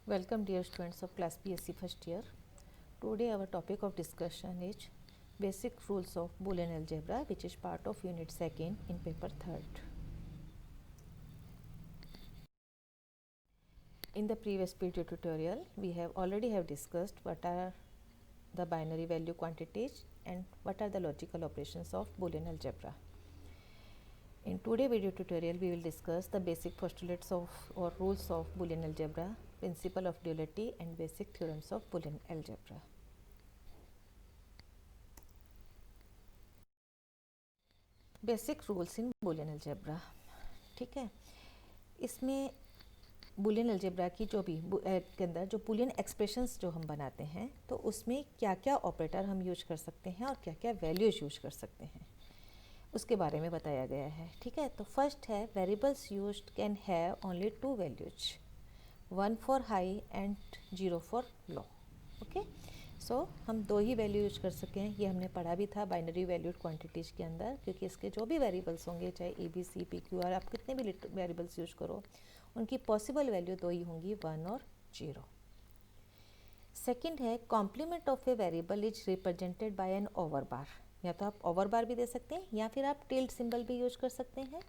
Welcome dear students of class BSc first year. Today our topic of discussion is basic rules of Boolean algebra, which is part of unit 2nd in paper 3rd. In the previous video tutorial we have already discussed what are the binary value quantities and what are the logical operations of Boolean algebra. In today's video tutorial we will discuss the basic postulates of or rules of Boolean algebra, principle of duality and basic theorems of Boolean algebra. Basic rules in Boolean algebra. ठीक है, इसमें Boolean algebra की जो भी के अंदर जो Boolean expressions जो हम बनाते हैं तो उसमें क्या क्या ऑपरेटर हम यूज कर सकते हैं और क्या क्या वैल्यूज यूज कर सकते हैं उसके बारे में बताया गया है. ठीक है, तो फर्स्ट है variables used can have only two values, 1 for high and 0 for low. Okay, so हम दो ही वैल्यू यूज कर सकें. ये हमने पढ़ा भी था बाइनरी वैल्यूड क्वांटिटीज़ के अंदर, क्योंकि इसके जो भी वेरिएबल्स होंगे चाहे A B C P Q R, आप कितने भी वेरिएबल्स यूज करो उनकी पॉसिबल वैल्यू दो ही होंगी, 1 और 0. सेकंड है complement of a variable is represented by an over bar. या तो आप ओवर बार भी दे सकते हैं या फिर आप टिल्ड सिंबल भी यूज कर सकते हैं,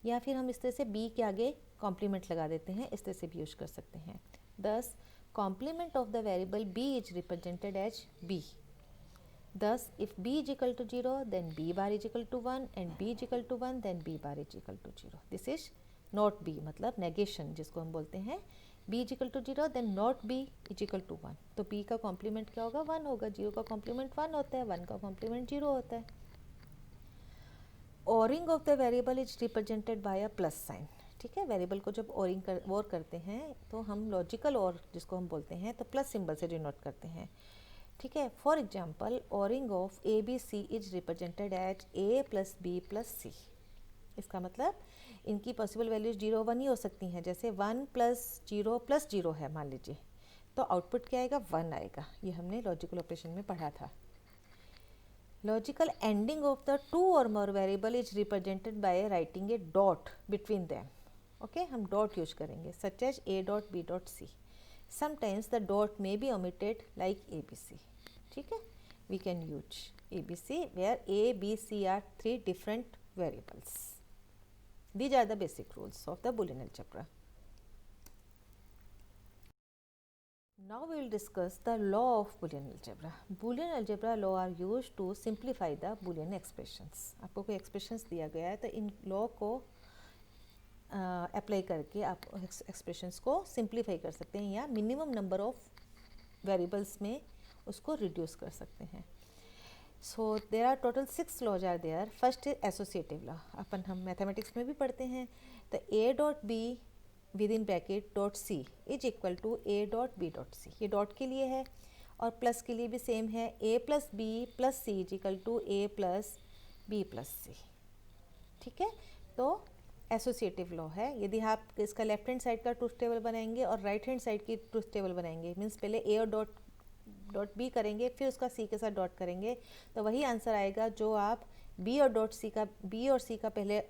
या फिर हम इस तरह से बी के आगे कॉम्प्लीमेंट लगा देते हैं, इस तरह से भी यूज कर सकते हैं. 10 complement of the variable b is represented as b. Thus, if b is equal to 0, then b bar is equal to 1 and b is equal to 1, then b bar is equal to 0. This is not b, मतलब negation जिसको हम बोलते हैं. b is equal to 0, then not b is equal to 1. तो b का complement क्या होगा? 1 होगा. 0 का कॉम्प्लीमेंट 1 होता है, 1 का कॉम्प्लीमेंट 0 होता है. O-ring of the variable is represented bye a plus sign. ठीक है, वेरिएबल को जब और करते हैं तो हम लॉजिकल और जिसको हम बोलते हैं तो प्लस सिंबल से डिनोट करते हैं. ठीक है, for example ORing of A B C is represented as A plus B plus C. इसका मतलब इनकी पॉसिबल वैल्यूज 0 1 ही हो सकती हैं. जैसे 1 प्लस 0 है मान लीजिए, तो आउटपुट क्या आएगा? 1 आएगा. ये हमने लॉजिकल ऑपरेशन में पढ़ा था. Logical ANDing of the two or more variable is represented by writing a dot between them. Okay, हम डॉट यूज करेंगे such as A dot B dot C. Sometimes the dot may be omitted like A B C. ठीक है, we can use A B C where A B C are 3 different variables. These are the basic rules of the Boolean algebra. Now we will discuss the law of Boolean algebra. Boolean algebra law are used to simplify the Boolean expressions. आपको कोई expressions दिया गया है तो इन law को apply करके आप expressions को सिंप्लीफाई कर सकते हैं या मिनिमम नंबर ऑफ वेरिएबल्स में उसको रिड्यूस कर सकते हैं. So there are total 6 laws are there. First is associative law. अपन हम मैथमेटिक्स में भी पढ़ते हैं. तो A dot B within bracket dot C is equal to A dot B dot C. ये डॉट के लिए है और प्लस के लिए भी सेम है. A plus B plus C is equal to A plus B plus C. ठीक है, तो एसोसिएटिव लॉ है. यदि आप इसका लेफ्ट हैंड साइड का ट्रूथ टेबल बनाएंगे और राइट हैंड साइड की ट्रूथ टेबल बनाएंगे, मीन्स पहले ए और डॉट बी करेंगे फिर उसका सी के साथ डॉट करेंगे, तो वही आंसर आएगा जो आप बी और सी का पहले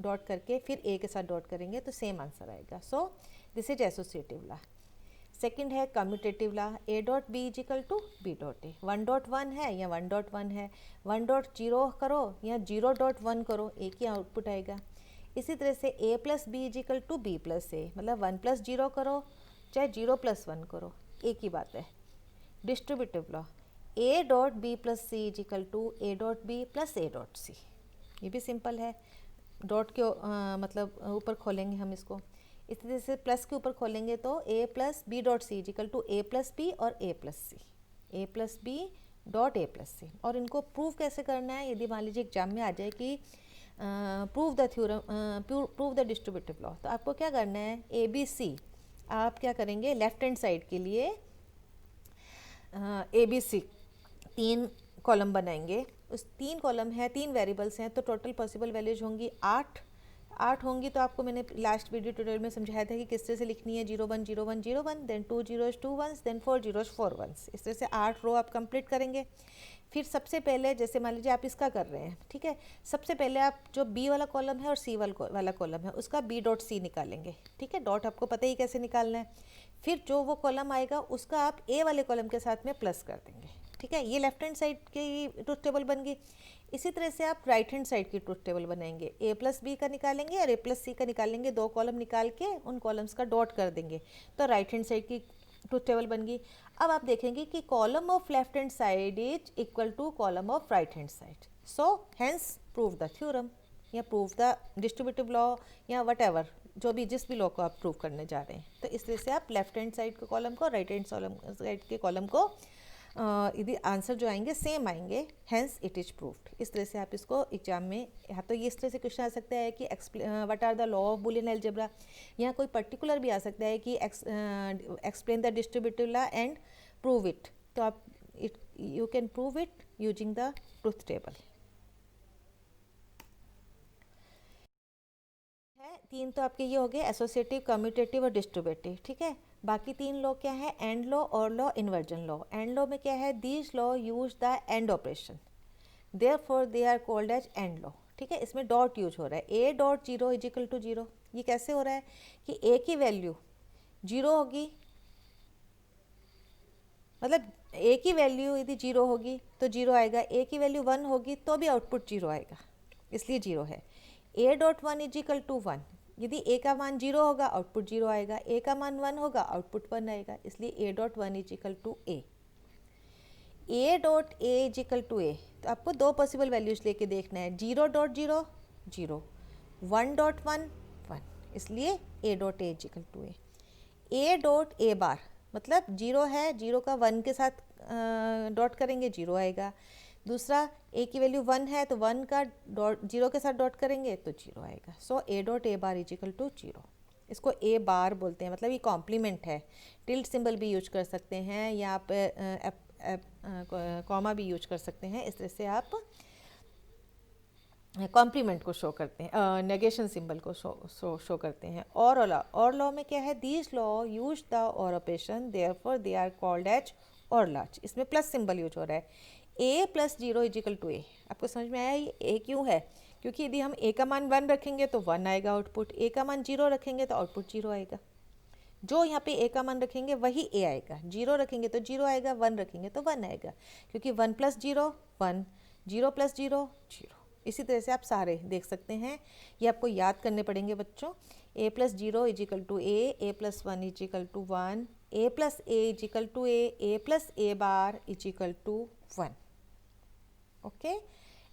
डॉट करके फिर ए के साथ डॉट करेंगे तो सेम आंसर आएगा. So this is associative law. Second है commutative law. A dot B is equal to B dot A. 1 dot 1 है या 1 डॉट 1 है, 1 डॉट 0 करो या 0 डॉट 1 करो, एक ही आउटपुट आएगा. इसी तरह से A plus B is equal to B plus A, मतलब 1 प्लस 0 करो चाहे 0 प्लस 1 करो, एक ही बात है. Distributive law. A dot B plus C is equal to A dot B plus A dot C. ये भी सिंपल है. डॉट के मतलब ऊपर खोलेंगे हम इसको, इस तरह से प्लस के ऊपर खोलेंगे तो A plus B dot C is equal to A plus B और A plus C, A plus B dot A plus C. और इनको प्रूव कैसे करना है? यदि मान लीजिए एग्जाम में आ जाए कि prove the theorem, prove the distributive law, तो आपको क्या करना है? ए बी सी आप क्या करेंगे? लेफ्ट हैंड साइड के लिए ए बी सी 3 कॉलम बनाएंगे. उस 3 कॉलम है, 3 वेरिएबल्स हैं, तो टोटल पॉसिबल वैल्यूज होंगी 8. 8 होंगी तो आपको मैंने लास्ट वीडियो ट्यूटोरियल में समझाया था कि किस तरह से लिखनी है, 0 1 0 1 0 1, then 2 zeros 2 ones, then 4 zeros 4 ones। इस तरह से 8 रो आप कंप्लीट करेंगे। फिर सबसे पहले जैसे मान लीजिए आप इसका कर रहे हैं, ठीक है, सबसे पहले आप जो बी वाला कॉलम है और सी वाला कॉलम है उसका बी डॉट सी निकालेंगे, ठीक है, डॉट आपको पता ही कैसे निकालना है। फिर जो वो कॉलम आएगा उसका आप ए वाले कॉलम के साथ में प्लस कर देंगे, ठीक है। ये लेफ्ट हैंड साइड की ट्रुथ टेबल बन गई। इसी तरह से आप राइट हैंड साइड की ट्रुथ टेबल बनाएंगे, ए प्लस बी का निकालेंगे और ए प्लस सी का निकालेंगे, 2 कॉलम निकाल के उन कॉलम्स का डॉट कर देंगे, तो राइट हैंड साइड की ट्रुथ टेबल बन गई। अब आप देखेंगे कि column of left hand side is equal to column of right hand side, so hence prove the theorem या प्रूव द डिस्ट्रीब्यूटिव लॉ या वट एवर, जो भी जिस भी लॉ को आप प्रूव करने जा रहे हैं। तो इस तरह से आप लेफ्ट हैंड साइड के कॉलम को, राइट हैंड साइड के कॉलम को यदि आंसर जो आएंगे सेम आएंगे, हैंस इट इज प्रूव्ड। इस तरह से आप इसको एग्जाम में, या तो ये इस तरह से क्वेश्चन आ सकता है कि what are the law of Boolean algebra, या कोई पर्टिकुलर भी आ सकता है कि explain the distributive law and prove it. तो आप you can prove it using the truth table. है 3 तो आपके ये हो गए एसोसिएटिव, कम्यूटेटिव और डिस्ट्रीब्यूटिव, ठीक है। बाकी 3 लॉ क्या है, एंड लॉ, और law, inversion law. And law में क्या है, these law use the and operation, therefore they are called as and law, ठीक है। इसमें डॉट यूज हो रहा है, A dot zero is equal to zero. ये कैसे हो रहा है कि ए की वैल्यू 0 होगी, मतलब ए की वैल्यू यदि 0 होगी तो 0 आएगा, ए की वैल्यू 1 होगी तो भी आउटपुट 0 आएगा, इसलिए 0 है। A dot 1 is equal to 1, यदि ए का मान 0 होगा आउटपुट 0 आएगा, ए का मान 1 होगा आउटपुट 1 आएगा, इसलिए A dot 1 is equal to A. A dot A is equal to A, तो आपको 2 पॉसिबल वैल्यूज लेके देखना है, 0 डॉट 0 0, 1 डॉट 1 1, इसलिए A dot A is equal to A. A dot A bar मतलब 0 है, 0 का 1 के साथ डॉट करेंगे 0 आएगा। दूसरा ए की वैल्यू 1 है तो 1 का डॉट 0 के साथ डॉट करेंगे तो 0 आएगा। So A dot A bar is equal to 0। इसको ए बार बोलते हैं, मतलब ये कॉम्प्लीमेंट है। टिल्ट सिंबल भी यूज कर सकते हैं या आप कॉमा भी यूज कर सकते हैं। इस तरह से आप कॉम्प्लीमेंट को शो करते हैं, नेगेशन सिंबल को शो करते हैं। और लॉ में क्या है, दीज लॉ यूज द और operation, therefore they are called as और लॉज। इसमें प्लस सिंबल यूज हो रहा है, A plus 0 is equal to A. आपको समझ में आया ये ए क्यों है, क्योंकि यदि हम ए का मान 1 रखेंगे तो 1 आएगा आउटपुट, ए का मान 0 रखेंगे तो आउटपुट 0 आएगा। जो यहाँ पे ए का मान रखेंगे वही ए आएगा, 0 रखेंगे तो 0 आएगा, 1 रखेंगे तो 1 आएगा, क्योंकि 1 प्लस 0 1, 0 प्लस 0 0। इसी तरह से आप सारे देख सकते हैं, ये आपको याद करने पड़ेंगे बच्चों। A plus 0 is equal to A plus 1 is equal to 1, A plus A is equal to A plus A bar is equal to 1। Okay.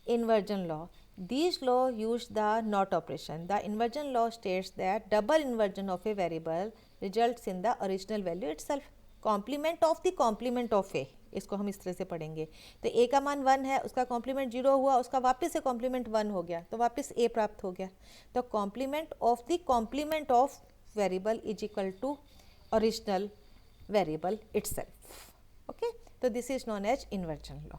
Inversion law. These law use the not operation. The inversion law states that double inversion of a variable results in the original value itself. Complement of the complement of a, इसको हम इस तरह से पढ़ेंगे। तो a का मान 1 है, उसका कॉम्प्लीमेंट 0 हुआ, उसका वापस से कॉम्प्लीमेंट 1 हो गया, तो वापस a प्राप्त हो गया। तो complement of the complement of variable is equal to original variable itself. Okay, तो this is known as inversion law.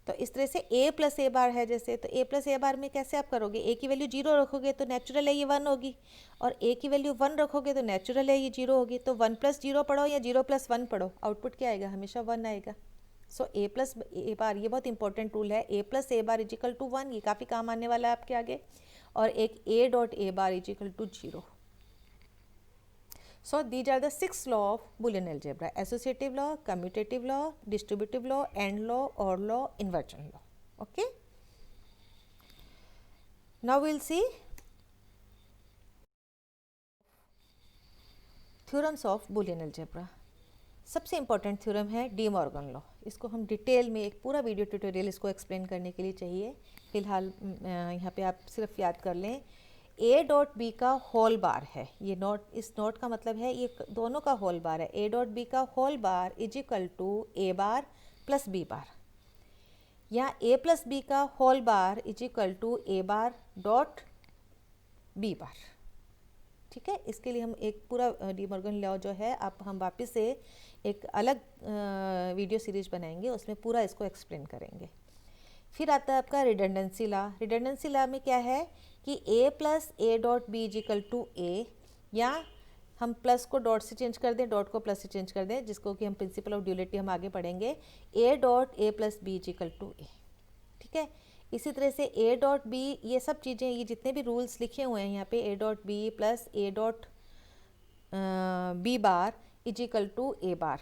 तो इस तरह से ए प्लस ए बार है जैसे, तो ए प्लस ए बार में कैसे आप करोगे, ए की वैल्यू 0 रखोगे तो नेचुरल है ये 1 होगी, और ए की वैल्यू 1 रखोगे तो नेचुरल है ये 0 होगी। तो 1 प्लस 0 पढ़ो या 0 प्लस 1 पढ़ो, आउटपुट क्या आएगा, हमेशा 1 आएगा। सो ए प्लस ए बार, ये बहुत इंपॉर्टेंट रूल है, A plus A bar is equal to 1, ये काफ़ी काम आने वाला है आपके आगे। और एक A dot A bar is equal to 0। So these are the 6 law of Boolean algebra: associative law, commutative law, distributive law, AND law, OR law, inversion law. Okay. Now we'll see theorems of Boolean algebra. सबसे important theorem है De Morgan law. इसको हम detail में एक पूरा video tutorial इसको explain करने के लिए चाहिए। फिलहाल यहाँ पे आप सिर्फ याद कर लें, ए डॉट बी का होल बार है, ये नोट, इस नोट का मतलब है ये दोनों का होल बार है। ए डॉट बी का whole bar is equal to A bar plus B bar, या ए प्लस बी का whole bar is equal to A bar dot B bar. ठीक है, इसके लिए हम एक पूरा डी मॉर्गन लॉ जो है हम वापस से एक अलग वीडियो सीरीज बनाएंगे, उसमें पूरा इसको एक्सप्लेन करेंगे। फिर आता है आपका रिडंडेंसी लॉ। रिडंडेंसी लॉ में क्या है कि a plus A dot B is equal to A, या हम प्लस को डॉट से चेंज कर दें, डॉट को प्लस से चेंज कर दें, जिसको कि हम प्रिंसिपल ऑफ ड्यूलिटी हम आगे पढ़ेंगे, a dot A plus B is equal to A. ठीक है, इसी तरह से a डॉट बी, ये सब चीज़ें, ये जितने भी रूल्स लिखे हुए हैं यहाँ पे, a dot B plus A dot B bar is equal to A bar,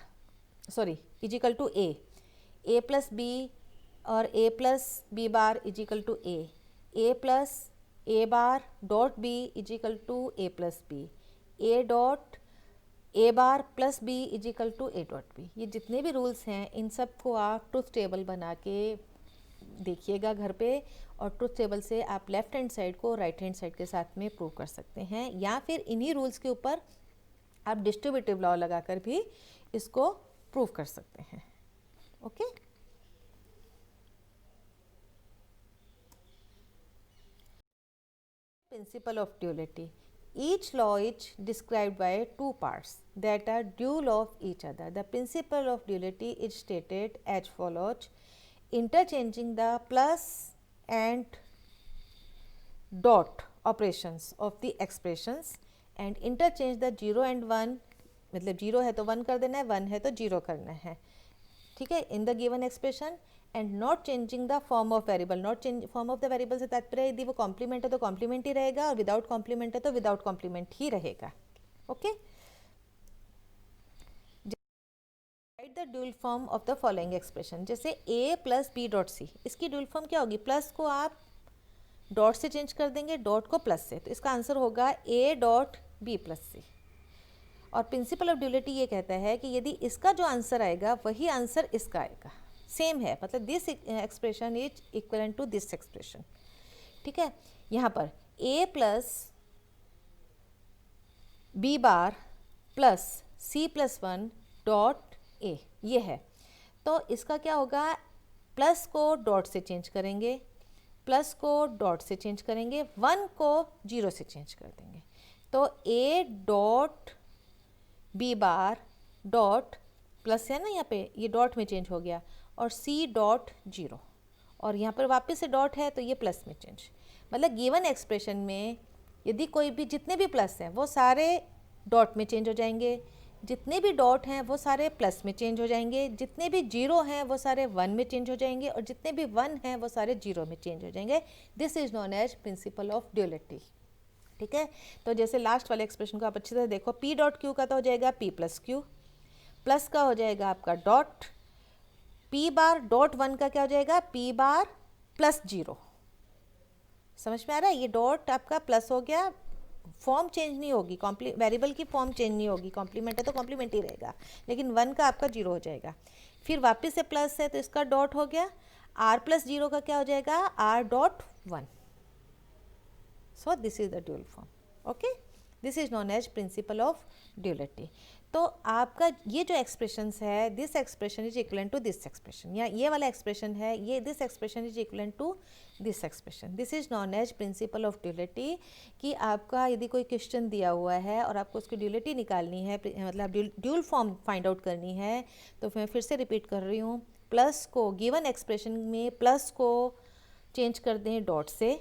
sorry is equal to A plus B और a plus B bar is equal to A plus A bar dot B is equal to A plus B, A dot A bar plus B is equal to A dot B. ये जितने भी rules हैं इन सब को आप truth table बना के देखिएगा घर पे, और ट्रुथ टेबल से आप लेफ्ट हैंड साइड को राइट हैंड साइड के साथ में प्रूव कर सकते हैं, या फिर इन्हीं रूल्स के ऊपर आप डिस्ट्रीब्यूटिव लॉ लगाकर भी इसको प्रूव कर सकते हैं। Okay, principle of duality. Each law is described by two parts that are dual of each other. The principle of duality is stated as follows: interchanging the plus and dot operations of the expressions and interchange the 0 and 1, मतलब 0 है तो 1 कर देना है, 1 है तो 0 करना है। ठीक है, in the given expression and not changing the form of variable. Not change form of the variable से तात्पर्य यदि वो कॉम्प्लीमेंट है तो कॉम्प्लीमेंट ही रहेगा, और विदाउट कॉम्प्लीमेंट है तो विदाउट कॉम्प्लीमेंट ही रहेगा। Okay, write the dual form of the following expression. जैसे a plus B dot C, इसकी ड्यूल फॉर्म क्या होगी? प्लस को आप डॉट से चेंज कर देंगे, डॉट को प्लस से, तो इसका आंसर होगा a dot B plus C. और प्रिंसिपल ऑफ ड्यूलिटी ये कहता है कि यदि इसका जो आंसर आएगा वही आंसर इसका आएगा, सेम है, मतलब this expression is equivalent to this expression. ठीक है, यहाँ पर a plus B bar plus C plus 1 dot A, ये है, तो इसका क्या होगा? प्लस को डॉट से चेंज करेंगे, प्लस को डॉट से चेंज करेंगे, 1 को 0 से चेंज कर देंगे, तो a dot B bar dot plus है ना, यहाँ पे ये डॉट में चेंज हो गया, और c डॉट 0, और यहाँ पर वापस से डॉट है तो ये प्लस में चेंज। मतलब गिवन एक्सप्रेशन में यदि कोई भी, जितने भी प्लस हैं वो सारे डॉट में चेंज हो जाएंगे, जितने भी डॉट हैं वो सारे प्लस में चेंज हो जाएंगे, जितने भी 0 हैं वो सारे 1 में चेंज हो जाएंगे, और जितने भी 1 हैं वो सारे 0 में चेंज हो जाएंगे। This is known as principle of duality. ठीक है, तो जैसे लास्ट वाले एक्सप्रेशन को आप अच्छे से देखो, p डॉट क्यू का तो हो जाएगा p प्लस क्यू, प्लस का हो जाएगा आपका डॉट, p बार डॉट 1 का क्या हो जाएगा? p बार प्लस 0। समझ में आ रहा है? ये डॉट आपका प्लस हो गया, फॉर्म चेंज नहीं होगी, वेरिएबल की फॉर्म चेंज नहीं होगी, कॉम्प्लीमेंट है तो कॉम्प्लीमेंट ही रहेगा, लेकिन 1 का आपका 0 हो जाएगा। फिर वापस से प्लस है तो इसका डॉट हो गया, r प्लस 0 का क्या हो जाएगा? r dot 1। So this is the dual form. Okay, this is known as principle of duality. तो आपका ये जो एक्सप्रेशंस है, this expression is equivalent to this expression, या ये वाला एक्सप्रेशन है, ये this expression is equivalent to this expression. This is known as principle of duality. कि आपका यदि कोई क्वेश्चन दिया हुआ है और आपको उसकी ड्यूलिटी निकालनी है, मतलब ड्यूल फॉर्म फाइंड आउट करनी है, तो मैं फिर से रिपीट कर रही हूँ, प्लस को गिवन एक्सप्रेशन में प्लस को चेंज कर दें डॉट से,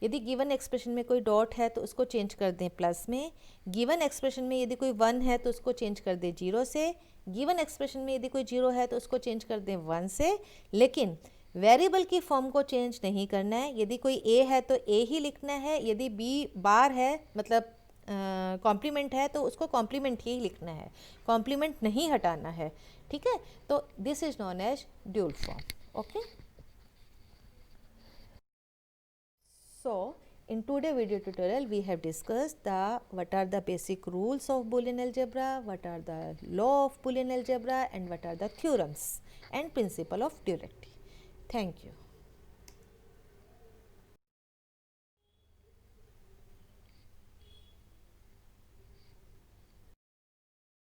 यदि गिवन एक्सप्रेशन में कोई डॉट है तो उसको चेंज कर दें प्लस में, गिवन एक्सप्रेशन में यदि कोई 1 है तो उसको चेंज कर दें 0 से, गिवन एक्सप्रेशन में यदि कोई 0 है तो उसको चेंज कर दें 1 से, लेकिन वेरिएबल की फॉर्म को चेंज नहीं करना है। यदि कोई a है तो a ही लिखना है, यदि b बार है मतलब कॉम्प्लीमेंट है तो उसको कॉम्प्लीमेंट ही लिखना है, कॉम्प्लीमेंट नहीं हटाना है। ठीक है, तो this is known as dual form. Okay, so in today's video tutorial we have discussed what are the basic rules of Boolean algebra, what are the law of Boolean algebra, and what are the theorems and principle of duality. Thank you.